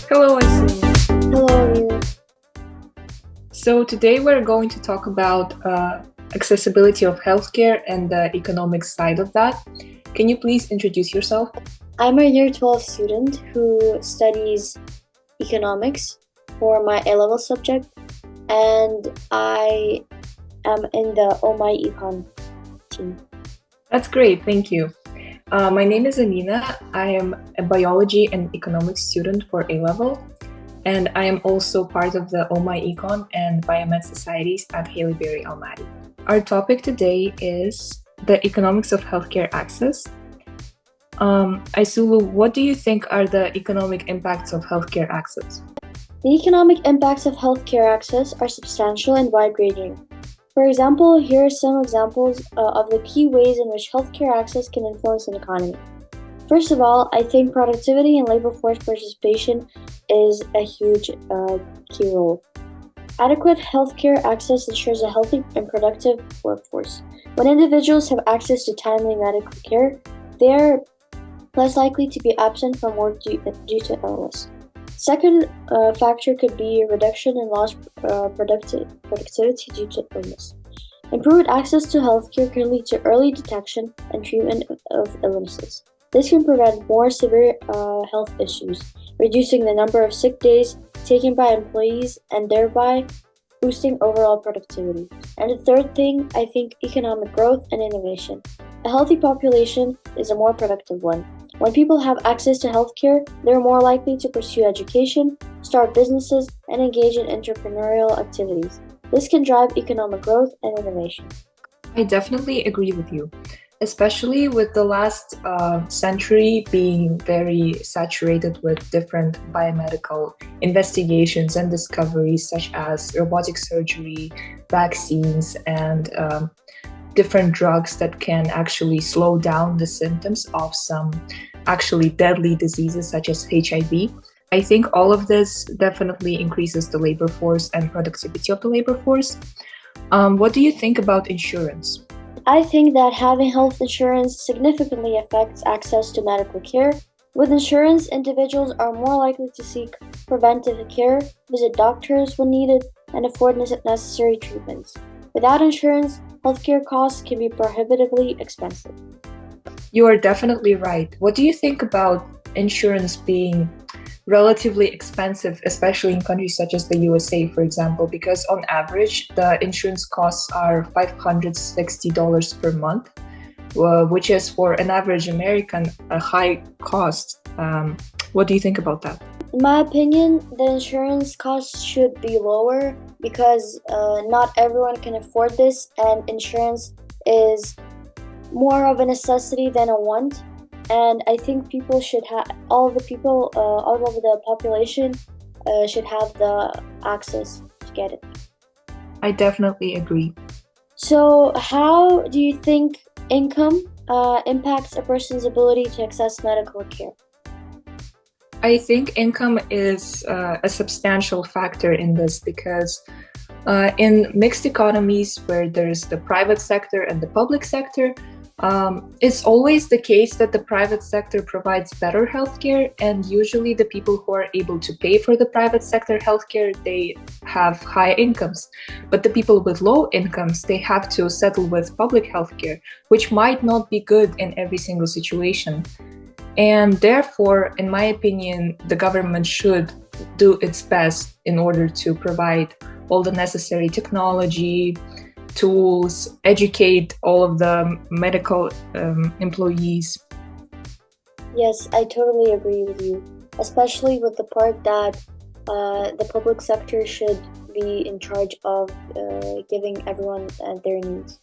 Hello, Asim. Hello, everyone. So today we're going to talk about accessibility of healthcare and the economic side of that. Can you please introduce yourself? I'm a year 12 student who studies economics for my A-level subject, and I am in the OhMyEcon team. That's great, thank you. My name is Amina. I am a biology and economics student for A-level, and I am also part of the OhMyEcon and Biomed Societies at Haileybury, Almaty. Our topic today is the economics of healthcare access. Aisulu, what do you think are the economic impacts of healthcare access? The economic impacts of healthcare access are substantial and wide-ranging. For example, here are some examples of the key ways in which healthcare access can influence an economy. First of all, I think productivity and labor force participation is a huge key role. Adequate healthcare access ensures a healthy and productive workforce. When individuals have access to timely medical care, they are less likely to be absent from work due to illness. Second factor could be a reduction in lost productivity due to illness. Improved access to healthcare can lead to early detection and treatment of illnesses. This can prevent more severe health issues, reducing the number of sick days taken by employees and thereby boosting overall productivity. And the third thing, I think economic growth and innovation. A healthy population is a more productive one. When people have access to healthcare, they're more likely to pursue education, start businesses, and engage in entrepreneurial activities. This can drive economic growth and innovation. I definitely agree with you, especially with the last century being very saturated with different biomedical investigations and discoveries such as robotic surgery, vaccines, and different drugs that can actually slow down the symptoms of some actually deadly diseases such as HIV. I think all of this definitely increases the labor force and productivity of the labor force. What do you think about insurance? I think that having health insurance significantly affects access to medical care. With insurance, individuals are more likely to seek preventive care, visit doctors when needed, and afford necessary treatments. Without insurance, healthcare costs can be prohibitively expensive. You are definitely right. What do you think about insurance being relatively expensive, especially in countries such as the USA, for example, because on average, the insurance costs are $560 per month, which is for an average American a high cost. What do you think about that? In my opinion, the insurance costs should be lower because not everyone can afford this, and insurance is more of a necessity than a want. And I think people should have all of the population should have the access to get it. I definitely agree. So, how do you think income impacts a person's ability to access medical care? I think income is a substantial factor in this because in mixed economies where there's the private sector and the public sector, it's always the case that the private sector provides better healthcare, and usually the people who are able to pay for the private sector healthcare, they have high incomes. But the people with low incomes, they have to settle with public healthcare, which might not be good in every single situation. And therefore, in my opinion, the government should do its best in order to provide all the necessary technology, tools, educate all of the medical employees. Yes, I totally agree with you, especially with the part that the public sector should be in charge of giving everyone their needs.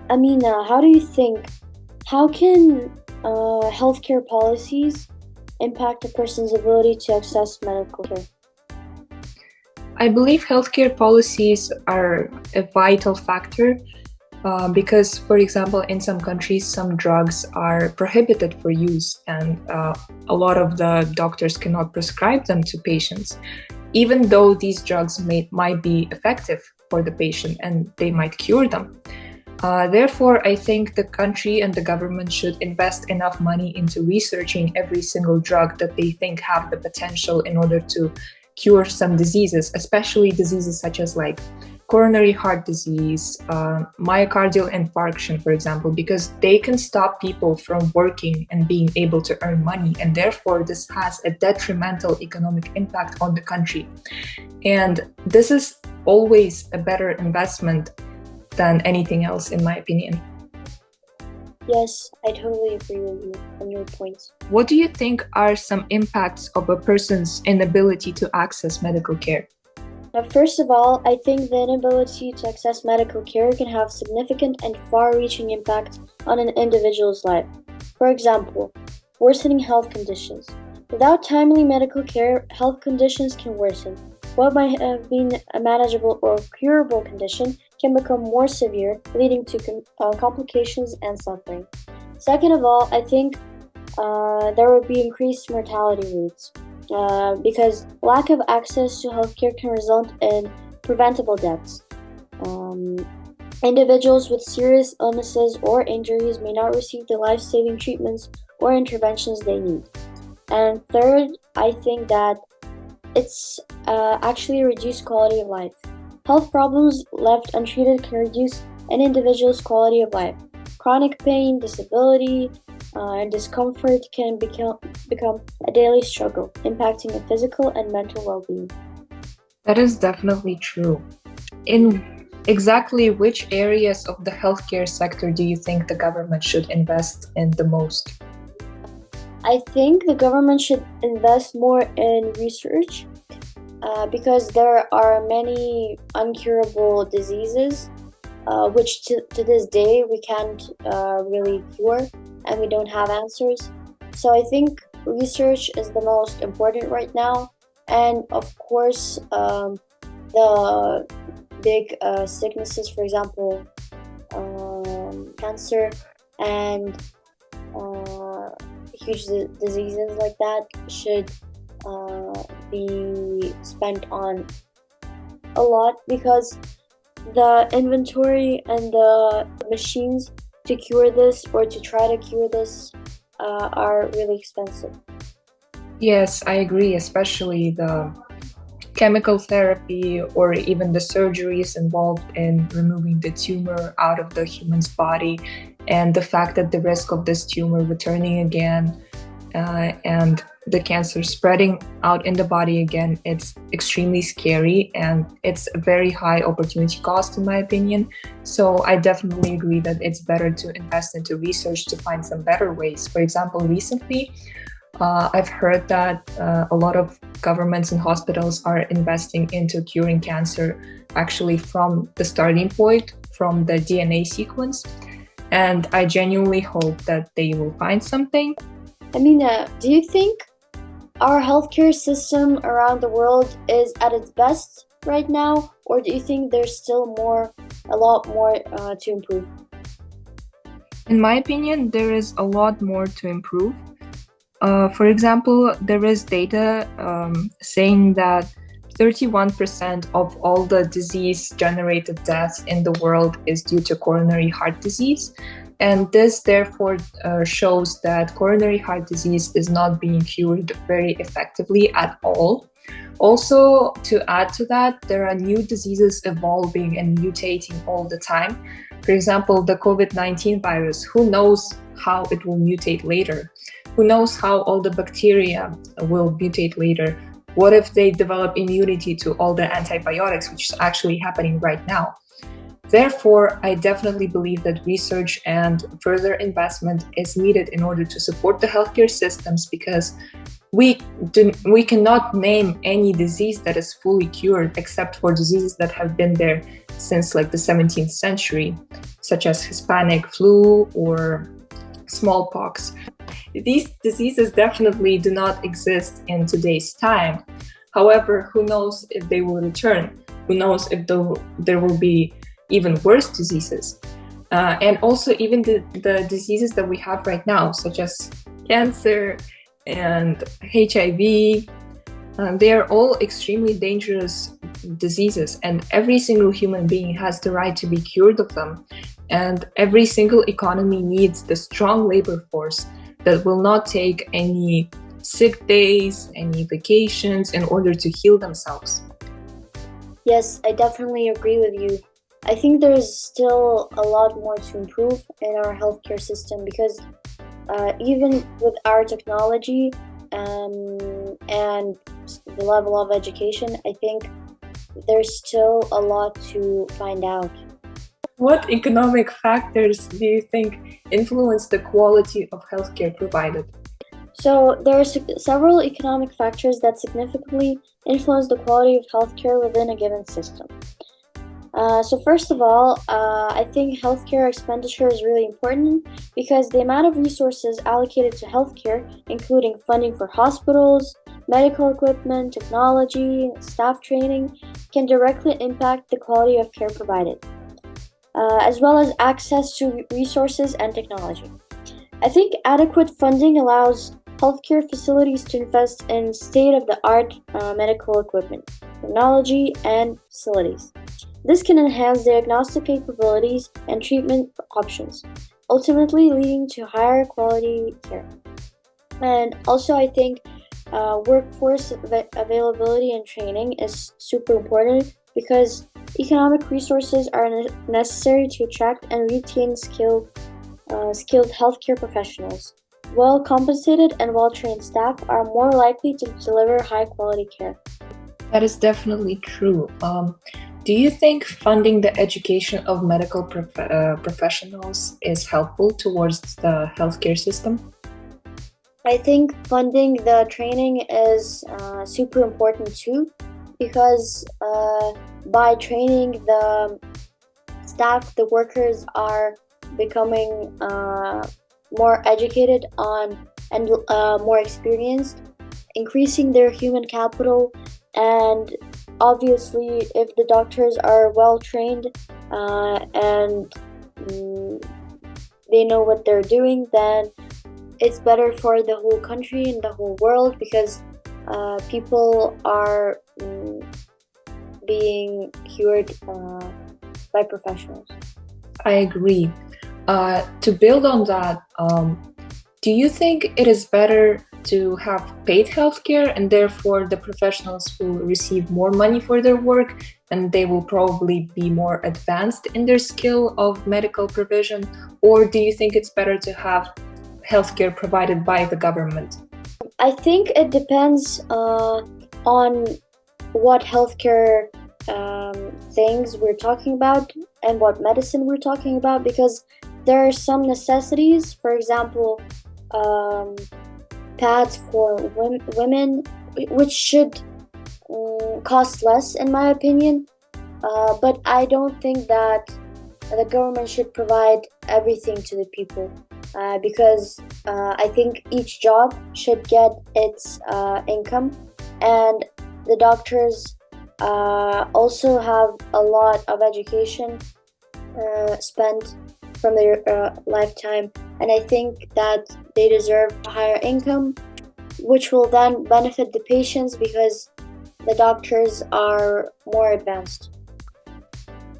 Amina, how can healthcare policies impact a person's ability to access medical care? I believe healthcare policies are a vital factor because, for example, in some countries, some drugs are prohibited for use, and a lot of the doctors cannot prescribe them to patients, even though these drugs might be effective for the patient and they might cure them. Therefore, I think the country and the government should invest enough money into researching every single drug that they think have the potential in order to cure some diseases, especially diseases such as like coronary heart disease, myocardial infarction, for example, because they can stop people from working and being able to earn money. And therefore, this has a detrimental economic impact on the country. And this is always a better investment than anything else, in my opinion. Yes, I totally agree with you on your points. What do you think are some impacts of a person's inability to access medical care? First of all, I think the inability to access medical care can have significant and far-reaching impacts on an individual's life. For example, worsening health conditions. Without timely medical care, health conditions can worsen. What might have been a manageable or curable condition can become more severe, leading to complications and suffering. Second of all, I think there would be increased mortality rates because lack of access to healthcare can result in preventable deaths. Individuals with serious illnesses or injuries may not receive the life-saving treatments or interventions they need. And third, I think that it's actually reduced quality of life. Health problems left untreated can reduce an individual's quality of life. Chronic pain, disability, and discomfort can become a daily struggle, impacting the physical and mental well-being. That is definitely true. In exactly which areas of the healthcare sector do you think the government should invest in the most? I think the government should invest more in research because there are many incurable diseases which to this day we can't really cure and we don't have answers. So I think research is the most important right now. And of course, the big sicknesses, for example, cancer and huge diseases like that should be spent on a lot because the inventory and the machines to cure this or to try to cure this are really expensive. Yes, I agree, especially the chemical therapy or even the surgeries involved in removing the tumor out of the human's body, and the fact that the risk of this tumor returning again and the cancer spreading out in the body again, it's extremely scary and it's a very high opportunity cost in my opinion. So I definitely agree that it's better to invest into research to find some better ways. For example, recently I've heard that a lot of governments and hospitals are investing into curing cancer actually from the starting point, from the DNA sequence. And I genuinely hope that they will find something. Amina, do you think our healthcare system around the world is at its best right now, or do you think there's still a lot more to improve? In my opinion, there is a lot more to improve. For example, there is data saying that 31% of all the disease-generated deaths in the world is due to coronary heart disease. And this therefore shows that coronary heart disease is not being cured very effectively at all. Also, to add to that, there are new diseases evolving and mutating all the time. For example, the COVID-19 virus, who knows how it will mutate later? Who knows how all the bacteria will mutate later? What if they develop immunity to all the antibiotics, which is actually happening right now? Therefore, I definitely believe that research and further investment is needed in order to support the healthcare systems, because we cannot name any disease that is fully cured except for diseases that have been there since like the 17th century, such as Hispanic flu or smallpox. These diseases definitely do not exist in today's time. However, who knows if they will return? Who knows if there will be even worse diseases? And also even the diseases that we have right now, such as cancer and HIV, They are all extremely dangerous diseases, and every single human being has the right to be cured of them. And every single economy needs the strong labor force that will not take any sick days, any vacations in order to heal themselves. Yes, I definitely agree with you. I think there's still a lot more to improve in our healthcare system because even with our technology and the level of education, I think there's still a lot to find out. What economic factors do you think influence the quality of healthcare provided? So there are several economic factors that significantly influence the quality of healthcare within a given system. So first of all, I think healthcare expenditure is really important because the amount of resources allocated to healthcare, including funding for hospitals, medical equipment, technology, staff training, can directly impact the quality of care provided, as well as access to resources and technology. I think adequate funding allows healthcare facilities to invest in state-of-the-art medical equipment, technology, and facilities. This can enhance diagnostic capabilities and treatment options, ultimately leading to higher quality care. And also, I think workforce availability and training is super important because economic resources are necessary to attract and retain skilled healthcare professionals. Well compensated and well trained staff are more likely to deliver high quality care. That is definitely true. Do you think funding the education of medical professionals is helpful towards the healthcare system? I think funding the training is super important too because by training the staff, the workers are becoming more educated on and more experienced, increasing their human capital. And obviously, if the doctors are well trained and they know what they're doing, then it's better for the whole country and the whole world because people are being cured by professionals. I agree. To build on that, do you think it is better to have paid healthcare and therefore the professionals will receive more money for their work and they will probably be more advanced in their skill of medical provision? Or do you think it's better to have healthcare provided by the government? I think it depends on what healthcare things we're talking about and what medicine we're talking about because there are some necessities, for example, pads for women, which should cost less, in my opinion. But I don't think that the government should provide everything to the people because I think each job should get its income, and the doctors also have a lot of education spent from their lifetime, and I think that they deserve a higher income, which will then benefit the patients because the doctors are more advanced.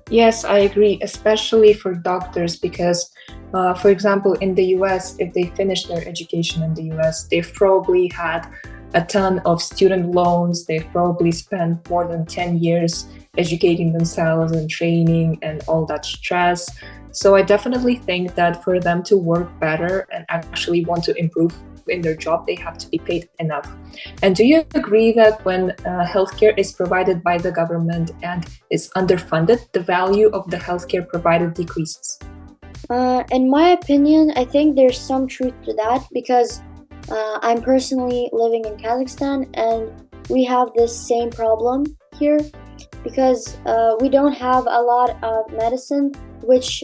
Yes, I agree, especially for doctors, because, for example, in the US, if they finish their education in the US, they've probably had a ton of student loans. They've probably spent more than 10 years educating themselves and training and all that stress. So I definitely think that for them to work better and actually want to improve in their job, they have to be paid enough. And do you agree that when healthcare is provided by the government and is underfunded, the value of the healthcare provided decreases? In my opinion, I think there's some truth to that because I'm personally living in Kazakhstan and we have this same problem here because we don't have a lot of medicine which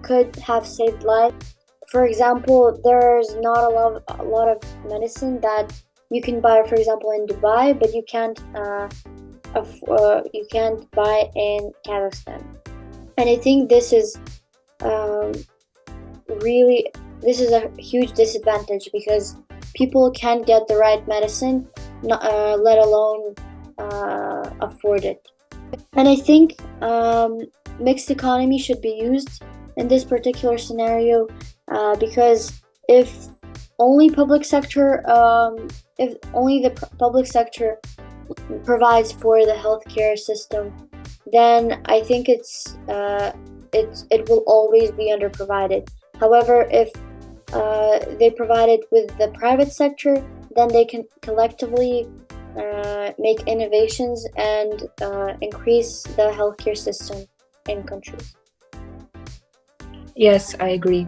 could have saved lives. For example, there's not a lot of medicine that you can buy, for example, in Dubai, but you can't buy in Kazakhstan. And I think this is this is a huge disadvantage because people can't get the right medicine let alone afford it. And I think mixed economy should be used in this particular scenario because if only public sector, if only the public sector provides for the healthcare system, then I think it will always be underprovided. However, if they provide it with the private sector, then they can collectively make innovations and increase the healthcare system in countries. Yes, I agree.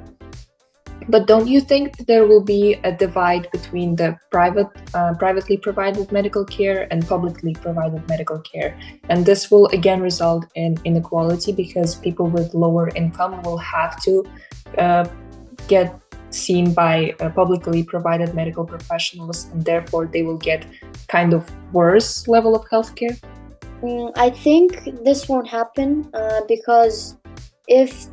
But don't you think that there will be a divide between the privately provided medical care and publicly provided medical care? And this will again result in inequality because people with lower income will have to get seen by publicly provided medical professionals, and therefore they will get kind of worse level of healthcare? I think this won't happen because if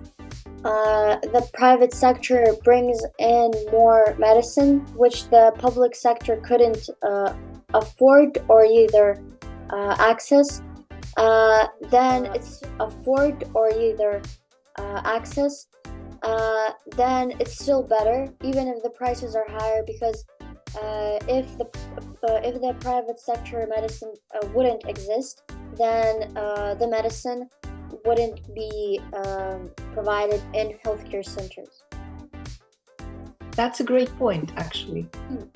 the private sector brings in more medicine, which the public sector couldn't afford or either access, then it's afford or either access, then it's still better, even if the prices are higher, because if the private sector medicine wouldn't exist, then the medicine wouldn't be provided in healthcare centers. That's a great point, actually.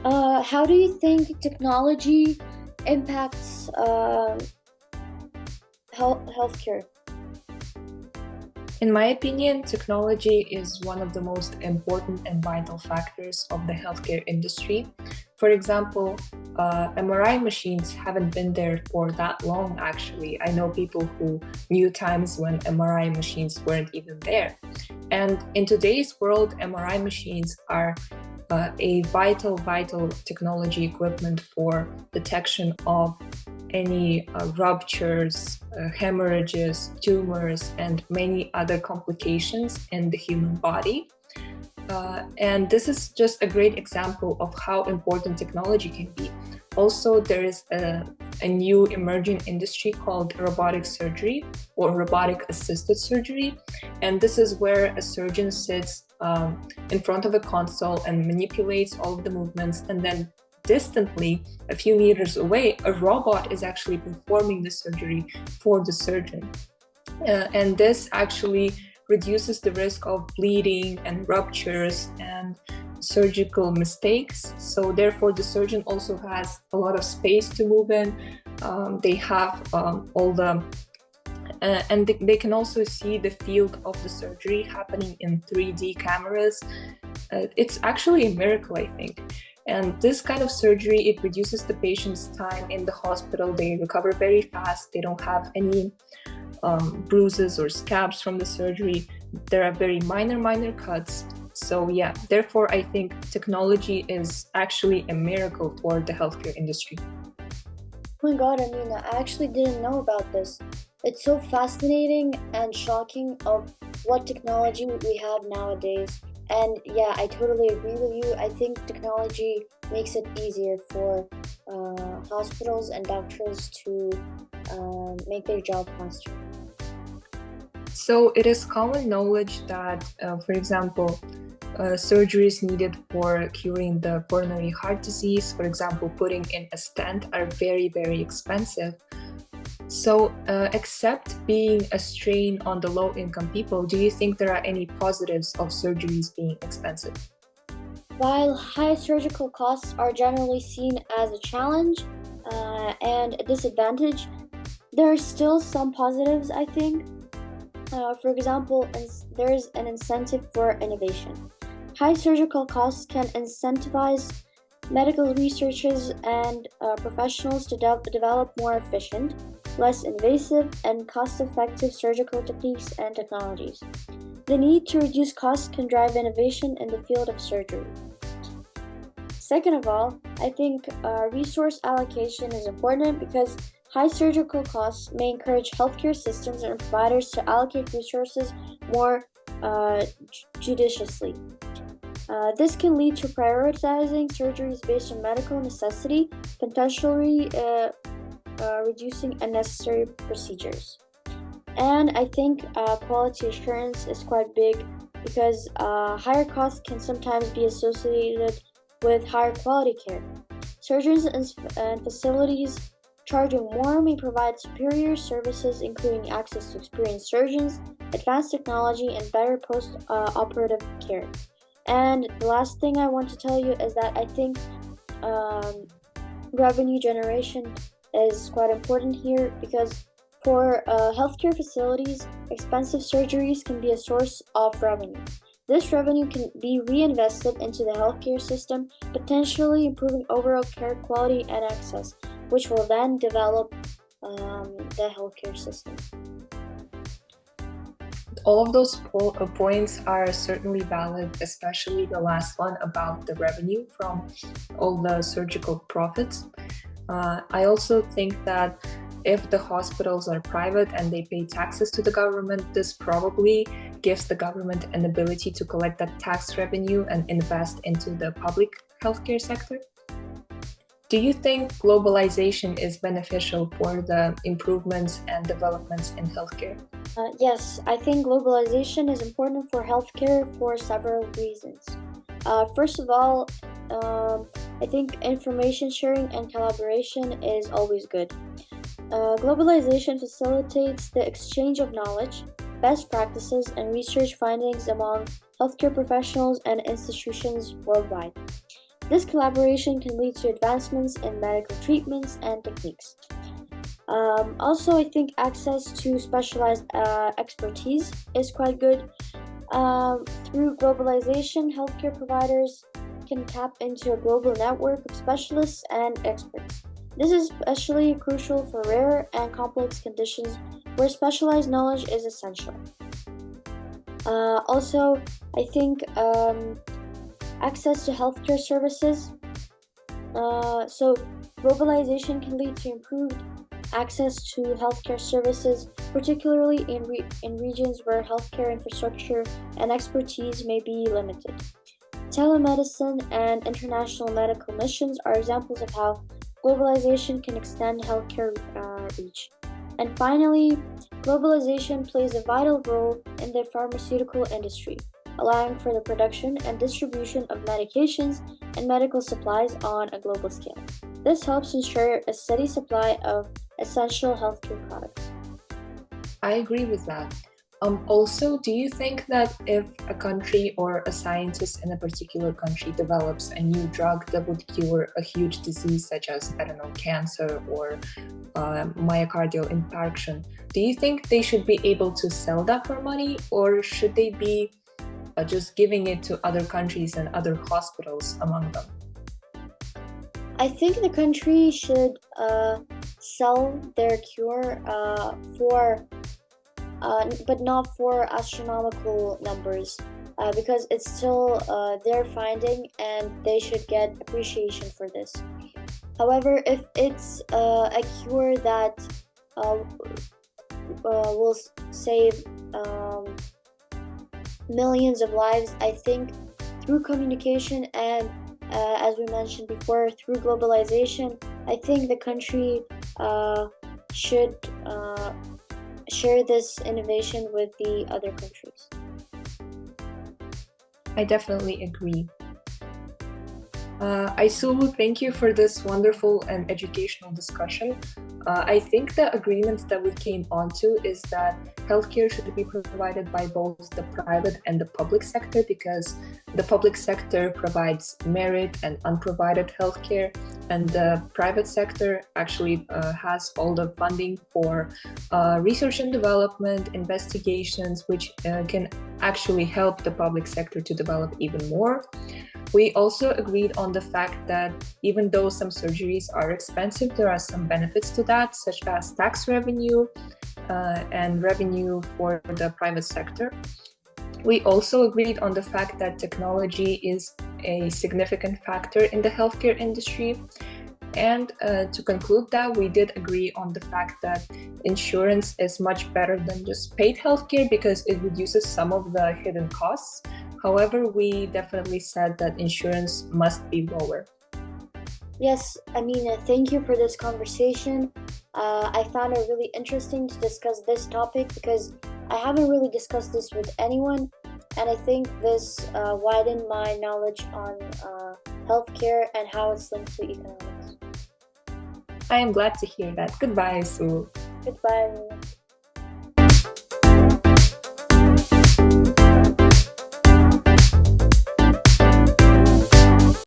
How do you think technology impacts healthcare? In my opinion, technology is one of the most important and vital factors of the healthcare industry. For example, MRI machines haven't been there for that long, actually. I know people who knew times when MRI machines weren't even there. And in today's world, MRI machines are a vital technology equipment for detection of any ruptures, hemorrhages, tumors, and many other complications in the human body. And this is just a great example of how important technology can be. Also, there is a new emerging industry called robotic surgery or robotic assisted surgery. And this is where a surgeon sits in front of a console and manipulates all of the movements, and then distantly, a few meters away, a robot is actually performing the surgery for the surgeon. And this actually reduces the risk of bleeding and ruptures and surgical mistakes. So therefore, the surgeon also has a lot of space to move in. They have all the and they can also see the field of the surgery happening in 3D cameras. It's actually a miracle, I think. And this kind of surgery, it reduces the patient's time in the hospital. They recover very fast. They don't have any bruises or scabs from the surgery. There are very minor cuts. So yeah, therefore I think technology is actually a miracle for the healthcare industry. Oh my god, Amina, I actually didn't know about this. It's so fascinating and shocking of what technology we have nowadays. And yeah, I totally agree with you. I think technology makes it easier for hospitals and doctors to make their job faster. So it is common knowledge that, for example, surgeries needed for curing the coronary heart disease, for example, putting in a stent, are very expensive. So, except being a strain on the low-income people, do you think there are any positives of surgeries being expensive? While high surgical costs are generally seen as a challenge and a disadvantage, there are still some positives, I think. For example, there is an incentive for innovation. High surgical costs can incentivize medical researchers and professionals to develop more efficient, less invasive, and cost-effective surgical techniques and technologies. The need to reduce costs can drive innovation in the field of surgery. Second of all, I think resource allocation is important because high surgical costs may encourage healthcare systems and providers to allocate resources more judiciously. This can lead to prioritizing surgeries based on medical necessity, potentially reducing unnecessary procedures. And I think quality assurance is quite big because higher costs can sometimes be associated with higher quality care. Surgeons and facilities charging more may provide superior services, including access to experienced surgeons, advanced technology, and better post-operative care. And the last thing I want to tell you is that I think um, revenue generation is quite important here because for healthcare facilities, expensive surgeries can be a source of revenue. This revenue can be reinvested into the healthcare system, potentially improving overall care quality and access, which will then develop the healthcare system. All of those points are certainly valid, especially the last one about the revenue from all the surgical profits. I also think that if the hospitals are private and they pay taxes to the government, this probably gives the government an ability to collect that tax revenue and invest into the public healthcare sector. Do you think globalization is beneficial for the improvements and developments in healthcare? Yes, I think globalization is important for healthcare for several reasons. First of all, I think information sharing and collaboration is always good. Globalization facilitates the exchange of knowledge, best practices, and research findings among healthcare professionals and institutions worldwide. This collaboration can lead to advancements in medical treatments and techniques. Also, I think access to specialized expertise is quite good. Through globalization, healthcare providers can tap into a global network of specialists and experts. This is especially crucial for rare and complex conditions where specialized knowledge is essential. Also, I think access to healthcare services. So, globalization can lead to improved access to healthcare services, particularly in regions where healthcare infrastructure and expertise may be limited. Telemedicine and international medical missions are examples of how globalization can extend healthcare reach. And finally, globalization plays a vital role in the pharmaceutical industry, allowing for the production and distribution of medications and medical supplies on a global scale. This helps ensure a steady supply of essential healthcare products. I agree with that. Also, do you think that if a country or a scientist in a particular country develops a new drug that would cure a huge disease such as, I don't know, cancer or myocardial infarction, do you think they should be able to sell that for money, or should they be just giving it to other countries and other hospitals among them? I think the country should sell their cure but not for astronomical numbers, because it's still their finding and they should get appreciation for this. However, if it's a cure that will save millions of lives, I think through communication and as we mentioned before, through globalization, I think the country should share this innovation with the other countries. I definitely agree. Aisulu, thank you for this wonderful and educational discussion. I think the agreement that we came onto is that healthcare should be provided by both the private and the public sector, because the public sector provides merit and unprovided healthcare, and the private sector actually has all the funding for research and development, investigations, which can actually help the public sector to develop even more. We also agreed on the fact that even though some surgeries are expensive, there are some benefits to that, such as tax revenue and revenue for the private sector. We also agreed on the fact that technology is a significant factor in the healthcare industry. And to conclude that, we did agree on the fact that insurance is much better than just paid healthcare because it reduces some of the hidden costs. However, we definitely said that insurance must be lower. Yes, thank you for this conversation. I found it really interesting to discuss this topic because I haven't really discussed this with anyone, and I think this widened my knowledge on healthcare and how it's linked to economics. I am glad to hear that. Goodbye, Sue. Goodbye, everyone.